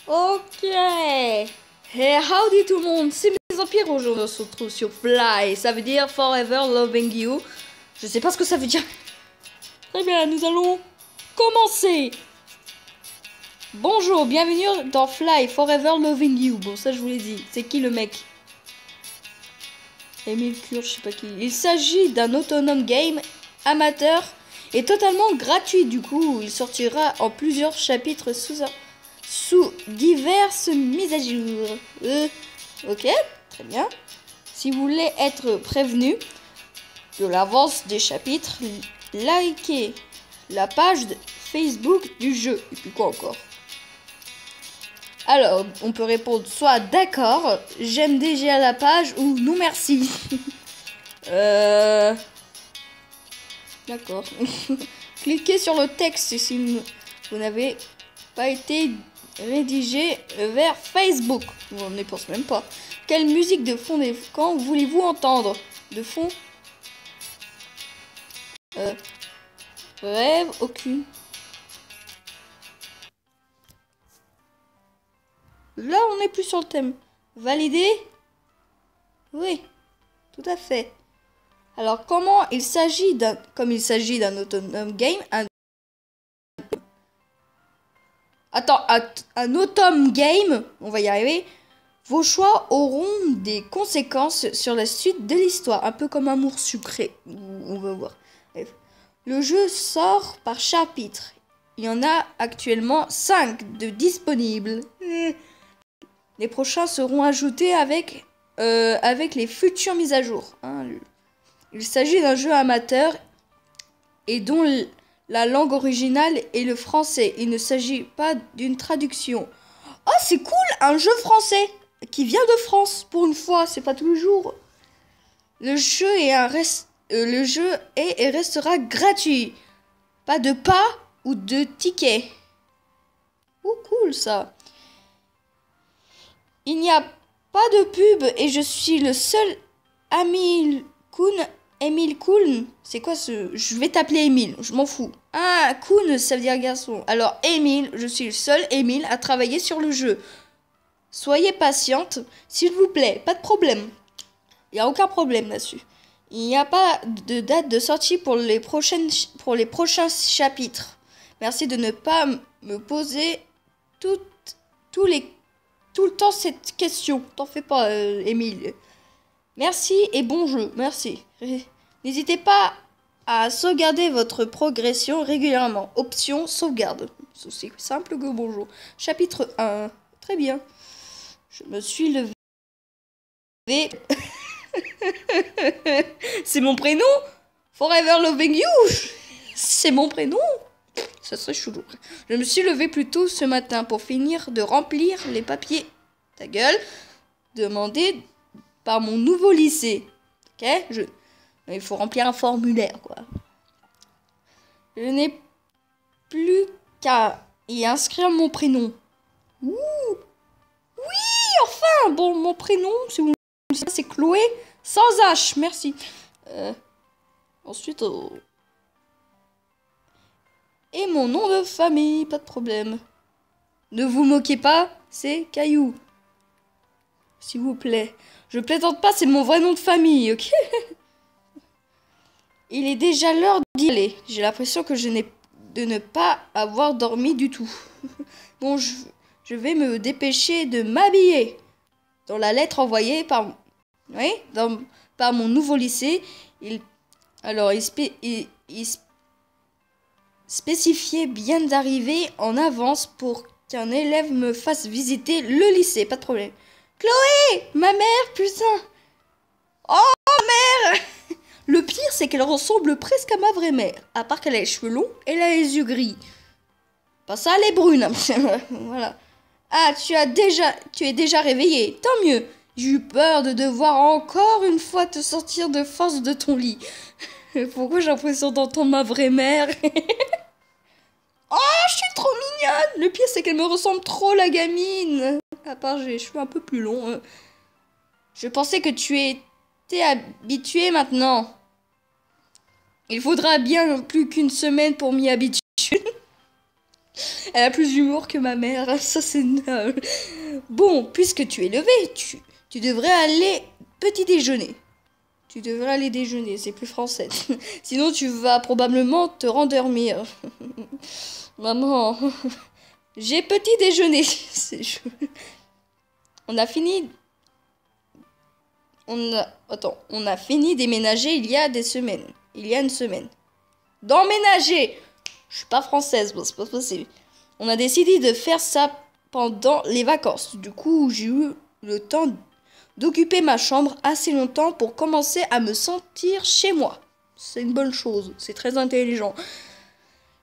Ok. Et howdy tout le monde, c'est Mes Empires. Aujourd'hui on se retrouve sur Fly. Ça veut dire Forever Loving You. Je sais pas ce que ça veut dire. Très bien, nous allons commencer. Bonjour, bienvenue dans Fly Forever Loving You. Bon, ça je vous l'ai dit. C'est qui le mec? Emile Cure, je sais pas qui. Il s'agit d'un autonome game amateur et totalement gratuit. Du coup, il sortira en plusieurs chapitres sous diverses mises à jour. Ok, très bien. Si vous voulez être prévenu de l'avance des chapitres, likez la page Facebook du jeu. Et puis quoi encore? Alors, on peut répondre soit d'accord, j'aime déjà la page, ou non merci. D'accord. Cliquez sur le texte si vous n'avez pas été rédigé vers Facebook. On n'y pense même pas. Quelle musique de fond quand voulez-vous entendre? De fond? Rêve, aucune. Là, on n'est plus sur le thème. Validé? Oui, tout à fait. Alors, comme il s'agit d'un autonome game, un automne game, on va y arriver, vos choix auront des conséquences sur la suite de l'histoire, un peu comme Amour sucré, on va voir. Bref. Le jeu sort par chapitre. Il y en a actuellement 5 de disponibles. Les prochains seront ajoutés avec les futures mises à jour. Hein. Il s'agit d'un jeu amateur et dont la langue originale est le français. Il ne s'agit pas d'une traduction. Oh, c'est cool, un jeu français qui vient de France pour une fois, c'est pas tous les jours. Le jeu est et restera gratuit. Pas de pas ou de ticket. Oh, cool ça. Il n'y a pas de pub et je suis le seul Emile Kuhn, c'est quoi ce... Je vais t'appeler Emile, je m'en fous. Ah, Kuhn, ça veut dire garçon. Alors, Emile, je suis le seul Emile à travailler sur le jeu. Soyez patiente, s'il vous plaît, pas de problème. Il n'y a aucun problème là-dessus. Il n'y a pas de date de sortie pour les prochains chapitres. Merci de ne pas me poser tout le temps cette question. T'en fais pas, Emile. Merci et bon jeu. Merci. N'hésitez pas à sauvegarder votre progression régulièrement. Option sauvegarde. C'est aussi simple que bonjour. Chapitre 1. Très bien. Je me suis levé. C'est mon prénom? Forever Loving You. C'est mon prénom? Ça serait chelou. Je me suis levé plus tôt ce matin pour finir de remplir les papiers. Ta gueule. Demandé par mon nouveau lycée. Ok? Il faut remplir un formulaire, quoi. Je n'ai plus qu'à y inscrire mon prénom. Ouh! Oui, enfin! Bon, mon prénom, c'est Chloé, sans H, merci. Ensuite... Et mon nom de famille, pas de problème. Ne vous moquez pas, c'est Caillou. S'il vous plaît. Je plaisante pas, c'est mon vrai nom de famille, ok? Il est déjà l'heure d'y aller. J'ai l'impression que de ne pas avoir dormi du tout. Bon, je vais me dépêcher de m'habiller. Dans la lettre envoyée par mon nouveau lycée, il spécifiait bien d'arriver en avance pour qu'un élève me fasse visiter le lycée. Pas de problème. Chloé, ma mère, putain. Oh, mère. Le pire, c'est qu'elle ressemble presque à ma vraie mère. À part qu'elle a les cheveux longs et elle a les yeux gris. Pas ça, elle est brune. Voilà. Ah, tu es déjà réveillée. Tant mieux. J'ai eu peur de devoir encore une fois te sortir de force de ton lit. Pourquoi j'ai l'impression d'entendre ma vraie mère? Oh, je suis trop mignonne. Le pire, c'est qu'elle me ressemble trop, la gamine. À part, j'ai les cheveux un peu plus longs. Je pensais que tu étais habituée maintenant. Il faudra bien plus qu'une semaine pour m'y habituer. Elle a plus d'humour que ma mère. Ça, c'est nul. Bon, puisque tu es levé, tu devrais aller petit déjeuner. Tu devrais aller déjeuner, c'est plus français. Sinon, tu vas probablement te rendormir. Maman, j'ai petit déjeuner. On a fini. On a fini d'éménager il y a des semaines. Il y a une semaine. D'emménager. Je suis pas française, bon, c'est pas possible. On a décidé de faire ça pendant les vacances. Du coup, j'ai eu le temps d'occuper ma chambre assez longtemps pour commencer à me sentir chez moi. C'est une bonne chose, c'est très intelligent.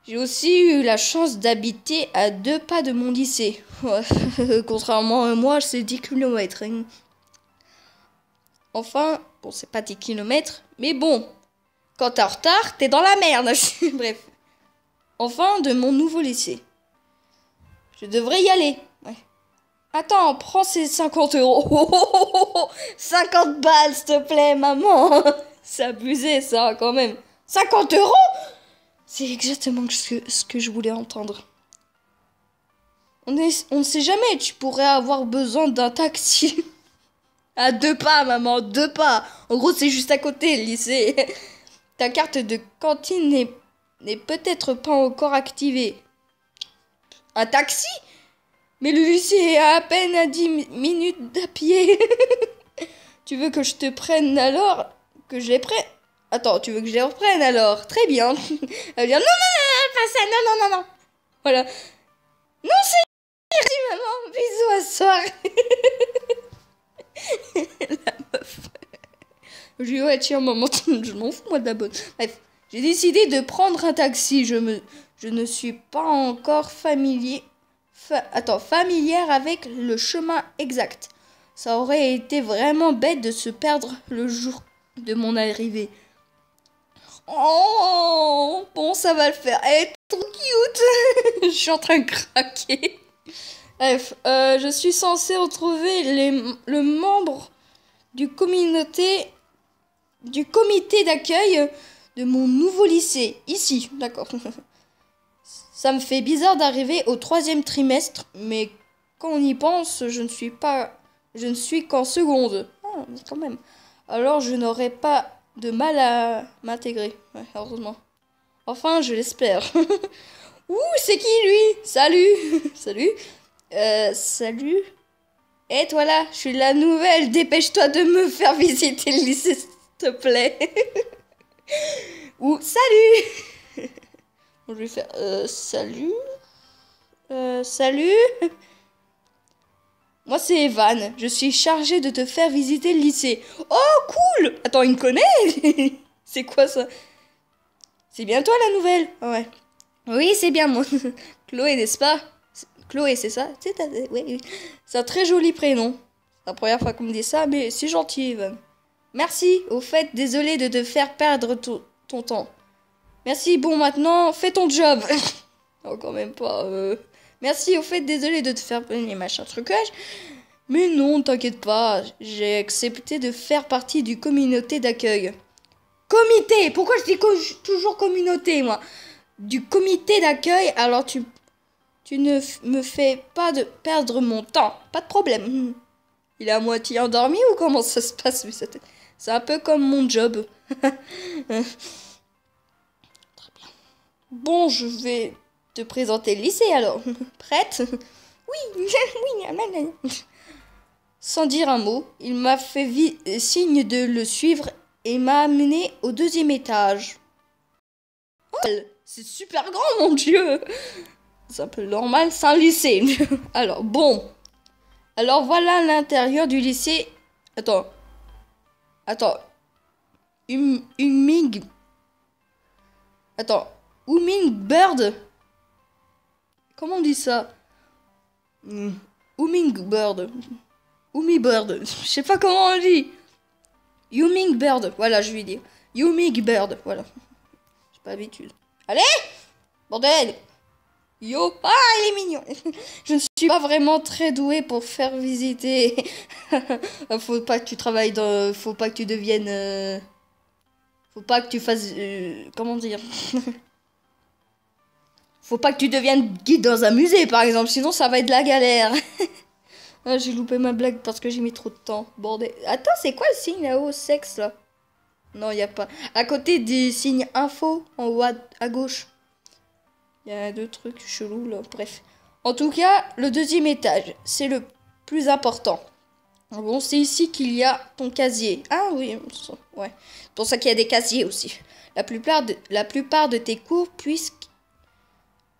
J'ai aussi eu la chance d'habiter à 2 pas de mon lycée. Contrairement à moi, c'est 10 km. Enfin, bon, c'est pas 10 km, mais bon, quand t'es en retard, t'es dans la merde. Bref. Enfin, de mon nouveau lycée. Je devrais y aller. Ouais. Attends, prends ces 50 €. 50 balles, s'il te plaît, maman. C'est abusé, ça, quand même. 50 €? C'est exactement ce que je voulais entendre. On ne sait jamais, tu pourrais avoir besoin d'un taxi. À 2 pas, maman, 2 pas. En gros, c'est juste à côté, le lycée. Ta carte de cantine n'est peut-être pas encore activée. Un taxi? Mais le lycée est à peine à 10 minutes à pied. Tu veux que je te prenne alors? Que je les prenne? Attends, tu veux que je les reprenne alors? Très bien. Elle va dire non, pas ça, non. Voilà. Non, c'est maman. Bisous à soir. La meuf. Je lui dis ouais, tiens, maman, je m'en fous, moi, de la bonne. Bref, j'ai décidé de prendre un taxi. Je ne suis pas encore familière avec le chemin exact. Ça aurait été vraiment bête de se perdre le jour de mon arrivée. Oh, bon, ça va le faire. Elle est trop cute. Je suis en train de craquer. Bref, je suis censée retrouver le membre du comité d'accueil de mon nouveau lycée. Ici, d'accord. Ça me fait bizarre d'arriver au 3e trimestre, mais quand on y pense, je ne suis qu'en seconde. Ah, mais quand même. Alors je n'aurai pas de mal à m'intégrer. Ouais, heureusement. Enfin, je l'espère. Ouh, c'est qui lui? Salut. Salut. Salut. Et toi là, je suis la nouvelle. Dépêche-toi de me faire visiter le lycée, s'il te plaît. Ou salut. Je vais faire salut. Salut. Moi c'est Evan. Je suis chargée de te faire visiter le lycée. Oh cool. Attends, il me connaît. C'est quoi ça? C'est bien toi la nouvelle? Ouais. Oui, c'est bien moi. Chloé, n'est-ce pas? Chloé, c'est ça? Oui. C'est un très joli prénom. C'est la première fois qu'on me dit ça, mais c'est gentil, Evan. Merci. Au fait, désolé de te faire perdre ton temps. Merci, bon, maintenant, fais ton job. Non, quand même pas. Merci, au fait, désolé de te faire les machins trucages. Mais non, t'inquiète pas. J'ai accepté de faire partie du communauté d'accueil. Comité! Pourquoi je dis toujours communauté, moi? Du comité d'accueil, alors tu ne me fais pas de perdre mon temps. Pas de problème. Il est à moitié endormi ou comment ça se passe? C'est un peu comme mon job. Très bien. Bon, je vais te présenter le lycée alors. Prête? Oui, oui. Sans dire un mot, il m'a fait signe de le suivre et m'a amené au 2e étage. Oh, c'est super grand, mon Dieu! C'est un peu normal, c'est un lycée. Alors, bon. Alors, voilà l'intérieur du lycée. Attends. Hummingbird. Comment on dit ça? Hummingbird. Je sais pas comment on dit. Hummingbird. Voilà, je lui dis. Hummingbird. Voilà. J'ai pas l'habitude. Allez! Bordel! Yo! Ah, il est mignon! Je ne suis pas vraiment très douée pour faire visiter. Faut pas que tu travailles dans... Faut pas que tu deviennes... Faut pas que tu fasses... comment dire? Faut pas que tu deviennes guide dans un musée, par exemple, sinon ça va être de la galère. Ah, j'ai loupé ma blague parce que j'ai mis trop de temps. Bordel. Attends, c'est quoi le signe là-haut, sexe, là? Non, y a pas. À côté des signes info, en haut à gauche. Il y a deux trucs chelous, là. Bref. En tout cas, le deuxième étage, c'est le plus important. Bon, c'est ici qu'il y a ton casier. Ah oui, ouais. C'est pour ça qu'il y a des casiers aussi. La plupart de tes cours,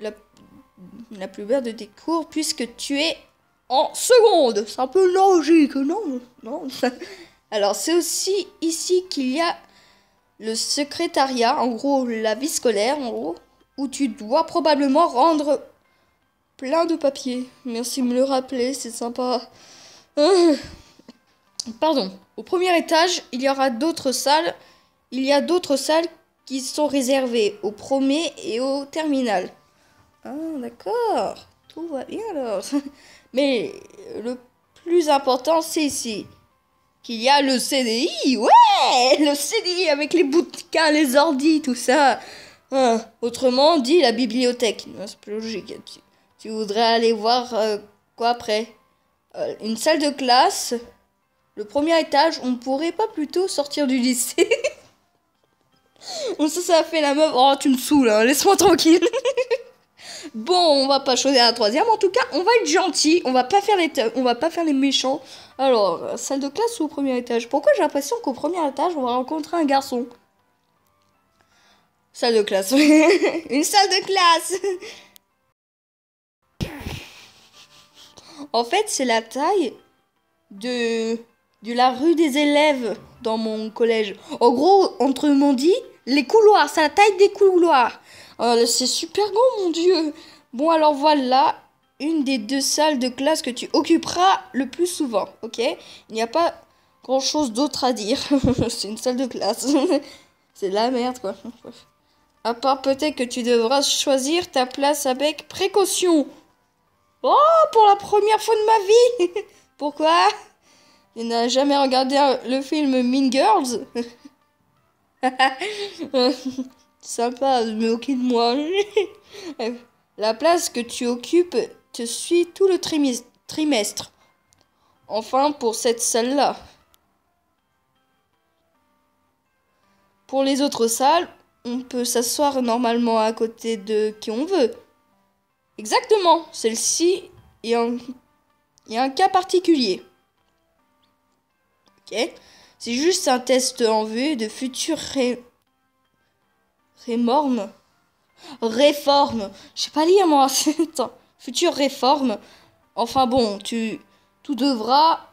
la plupart de tes cours, puisque tu es en seconde. C'est un peu logique, non? Non. Alors, c'est aussi ici qu'il y a le secrétariat, en gros, la vie scolaire, en gros, où tu dois probablement rendre plein de papiers. Merci de me le rappeler, c'est sympa. Pardon. Au premier étage, il y aura d'autres salles. Il y a d'autres salles qui sont réservées au premier et au terminal. Ah, d'accord. Tout va bien alors. Mais le plus important, c'est ici. Qu'il y a le CDI. Ouais, le CDI avec les bouquins, les ordis, tout ça. Autrement dit, la bibliothèque. Non, c'est plus logique. Tu voudrais aller voir quoi après? Une salle de classe. Le premier étage, on pourrait pas plutôt sortir du lycée? Bon, ça a fait la meuf. Oh, tu me saoules, hein. Laisse-moi tranquille. Bon, on va pas choisir la troisième. En tout cas, on va être gentil. On va pas faire les méchants. Alors, salle de classe ou au premier étage? Pourquoi j'ai l'impression qu'au premier étage, on va rencontrer un garçon? Salle de classe. Une salle de classe. En fait, c'est la taille de la rue des élèves dans mon collège. En gros, autrement dit, les couloirs. C'est la taille des couloirs. C'est super grand, mon Dieu. Bon, alors voilà une des deux salles de classe que tu occuperas le plus souvent, ok? Il n'y a pas grand-chose d'autre à dire. C'est une salle de classe. C'est de la merde, quoi. À part peut-être que tu devras choisir ta place avec précaution. Oh, pour la première fois de ma vie. Pourquoi? Tu n'as jamais regardé le film Mean Girls? Sympa, mais aucun de moi. La place que tu occupes te suit tout le trimestre. Enfin, pour cette salle-là. Pour les autres salles, on peut s'asseoir normalement à côté de qui on veut. Exactement, celle-ci, il y a un cas particulier. Ok? C'est juste un test en vue de futures réforme. Je sais pas lire moi. Attends. Future réforme. Enfin bon, tout devra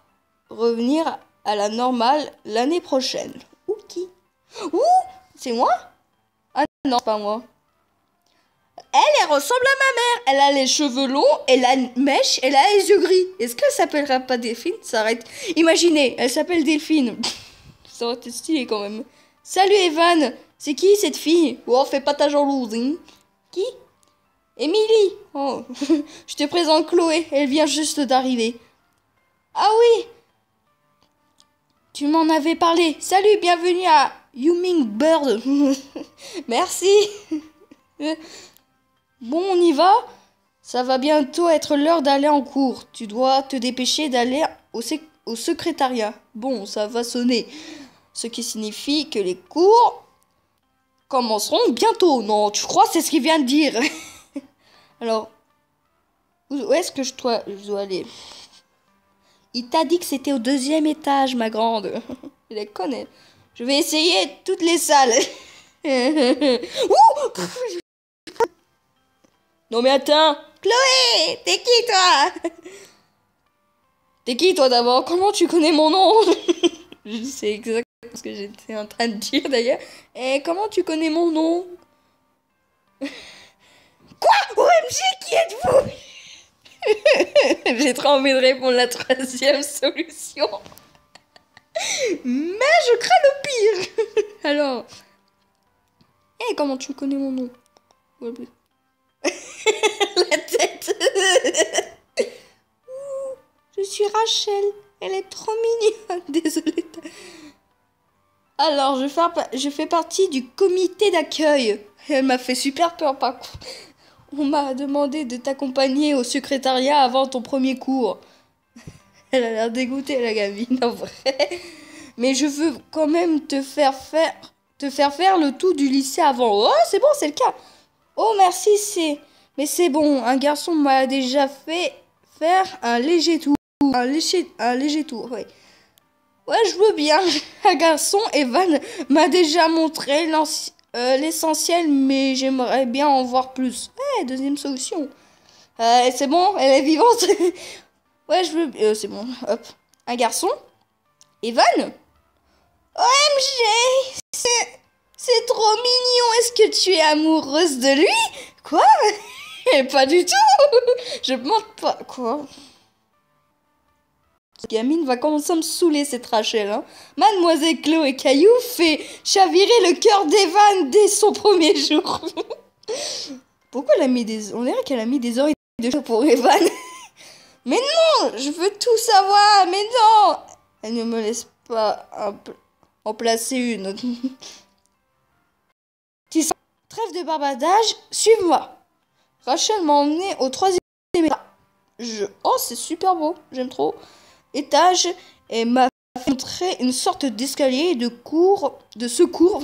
revenir à la normale l'année prochaine. Ou qui? Ouh, c'est moi? Ah non, c'est pas moi. Elle ressemble à ma mère. Elle a les cheveux longs, elle a une mèche, elle a les yeux gris. Est-ce qu'elle s'appellera pas Delphine? Ça arrête. Imaginez, elle s'appelle Delphine. Ça aurait été stylé quand même. Salut Evan, c'est qui cette fille? Oh, fais pas ta jalouse, hein. Qui? Émilie. Oh, je te présente Chloé, elle vient juste d'arriver. Ah oui, tu m'en avais parlé. Salut, bienvenue à Hummingbird. Merci. Bon, on y va? Ça va bientôt être l'heure d'aller en cours. Tu dois te dépêcher d'aller au secrétariat. Bon, ça va sonner. Ce qui signifie que les cours commenceront bientôt. Non, tu crois c'est ce qu'il vient de dire? Alors, où est-ce que je dois aller? Il t'a dit que c'était au deuxième étage, ma grande. Il les connaît. Je vais essayer toutes les salles. Ouh! Non mais attends. Chloé, t'es qui toi? T'es qui toi d'abord? Comment tu connais mon nom? Je sais exactement ce que j'étais en train de dire d'ailleurs. Et comment tu connais mon nom? Quoi? OMG, qui êtes-vous? J'ai trop envie de répondre la troisième solution. Mais je crains le pire. Alors. Comment tu connais mon nom? La tête. Je suis Rachel. Elle est trop mignonne. Désolée. Alors, je fais partie du comité d'accueil. Elle m'a fait super peur par contre. on m'a demandé de t'accompagner au secrétariat avant ton premier cours. Elle a l'air dégoûtée, la gamine, en vrai. Mais je veux quand même te faire faire le tour du lycée avant. Oh, c'est bon, c'est le cas. Oh, merci, mais c'est bon, un garçon m'a déjà fait faire un léger tour. Un léger tour, ouais. Ouais, je veux bien. Un garçon, Evan, m'a déjà montré l'essentiel, mais j'aimerais bien en voir plus. Ouais, deuxième solution. C'est bon, elle est vivante. Ouais, je veux... c'est bon, hop. Un garçon, Evan. OMG, c'est trop mignon. Est-ce que tu es amoureuse de lui? Quoi? Pas du tout. Je monte pas. Quoi? Cette gamine va commencer à me saouler, cette Rachel. Hein. Mademoiselle Chloé Caillou fait chavirer le cœur d'Evan dès son premier jour. Pourquoi elle a mis des... On dirait qu'elle a mis des oreilles de chat pour Evan. Mais non, je veux tout savoir. Mais non. Elle ne me laisse pas en placer une. Trêve de barbadage, suive-moi. Rachel m'a emmené au 3e étage. Oh, c'est super beau, j'aime trop. Étage et m'a fait montrer une sorte d'escalier de secours.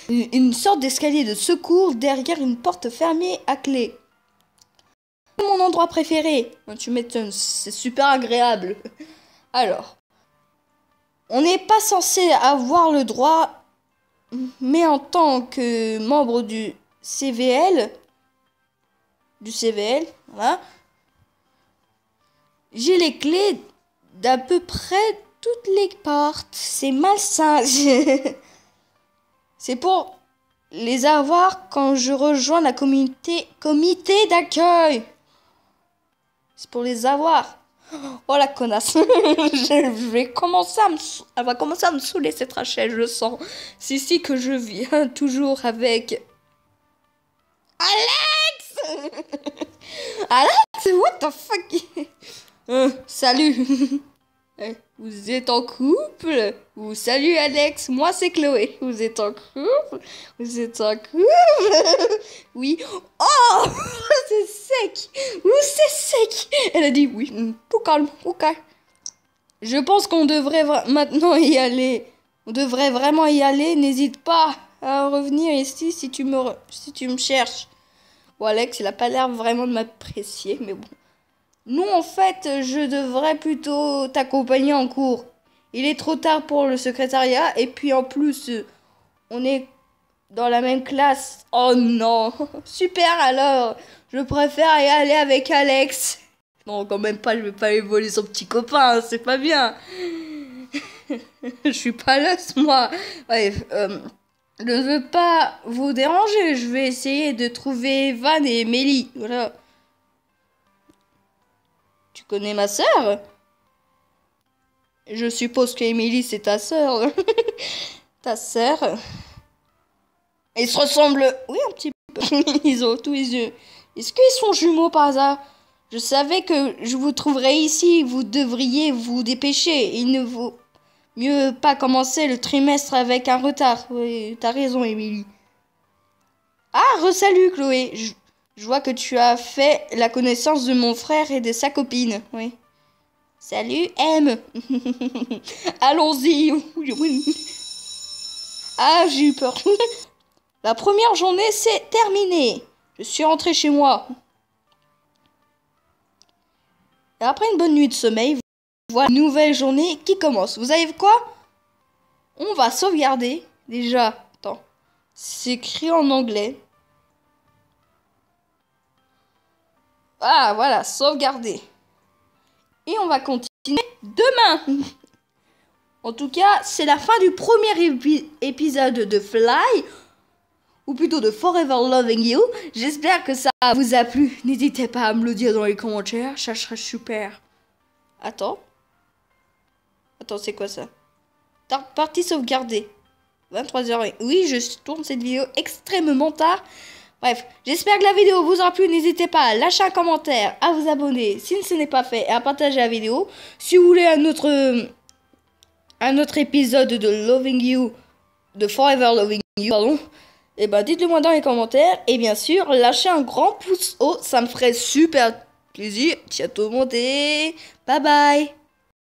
Une sorte d'escalier de secours derrière une porte fermée à clé. Mon endroit préféré. Tu m'étonnes, c'est super agréable. Alors, on n'est pas censé avoir le droit, mais en tant que membre du CVL, voilà, j'ai les clés d'à peu près toutes les portes. C'est malsain. C'est pour les avoir quand je rejoins la comité d'accueil. C'est pour les avoir. Oh la connasse. Elle va commencer à me saouler cette Rachel, je le sens. C'est ici que je viens toujours avec Alex. Alex, what the fuck? Salut. Vous êtes en couple? Ou salut Alex, moi c'est Chloé. Vous êtes en couple? Vous êtes en couple? Oui. Oh, c'est sec. C'est sec. Elle a dit oui. Tout calme, ok. Je pense qu'on devrait maintenant y aller. On devrait vraiment y aller. N'hésite pas à revenir ici si tu me cherches. Bon, Alex, il a pas l'air vraiment de m'apprécier, mais bon. Non, en fait, je devrais plutôt t'accompagner en cours. Il est trop tard pour le secrétariat et puis en plus, on est dans la même classe. Oh non. Super alors. Je préfère y aller avec Alex. Non, quand même pas, je vais pas aller voler son petit copain, c'est pas bien. Je suis pas là, moi. Ouais, je ne veux pas vous déranger. Je vais essayer de trouver Evan et Mélie. Voilà. Tu connais ma sœur? Je suppose qu'Émilie, c'est ta sœur. Ta sœur. Ils se ressemblent. Oui, un petit peu. Ils ont tous les yeux. Est-ce qu'ils sont jumeaux par hasard? Je savais que je vous trouverais ici. Vous devriez vous dépêcher. Il ne vaut mieux pas commencer le trimestre avec un retard. Oui, t'as raison, Émilie. Ah, resalut, Chloé. Je vois que tu as fait la connaissance de mon frère et de sa copine. Oui. Salut, M. Allons-y. Ah, j'ai eu peur. La première journée, c'est terminé. Je suis rentrée chez moi. Et après une bonne nuit de sommeil, voilà une nouvelle journée qui commence. Vous savez quoi? On va sauvegarder. Déjà, attends. C'est écrit en anglais. Ah, voilà, sauvegarder. Et on va continuer demain. En tout cas, c'est la fin du premier épisode de Fly. Ou plutôt de Forever Loving You. J'espère que ça vous a plu. N'hésitez pas à me le dire dans les commentaires. Ça serait super. Attends, c'est quoi ça? Partie sauvegardée. 23h. Oui, je tourne cette vidéo extrêmement tard. Bref, j'espère que la vidéo vous aura plu. N'hésitez pas à lâcher un commentaire, à vous abonner si ce n'est pas fait et à partager la vidéo. Si vous voulez un autre épisode de Loving You, de Forever Loving You, pardon. Et bah dites-le moi dans les commentaires. Et bien sûr, lâchez un grand pouce haut, ça me ferait super plaisir. Ciao tout le monde et bye bye.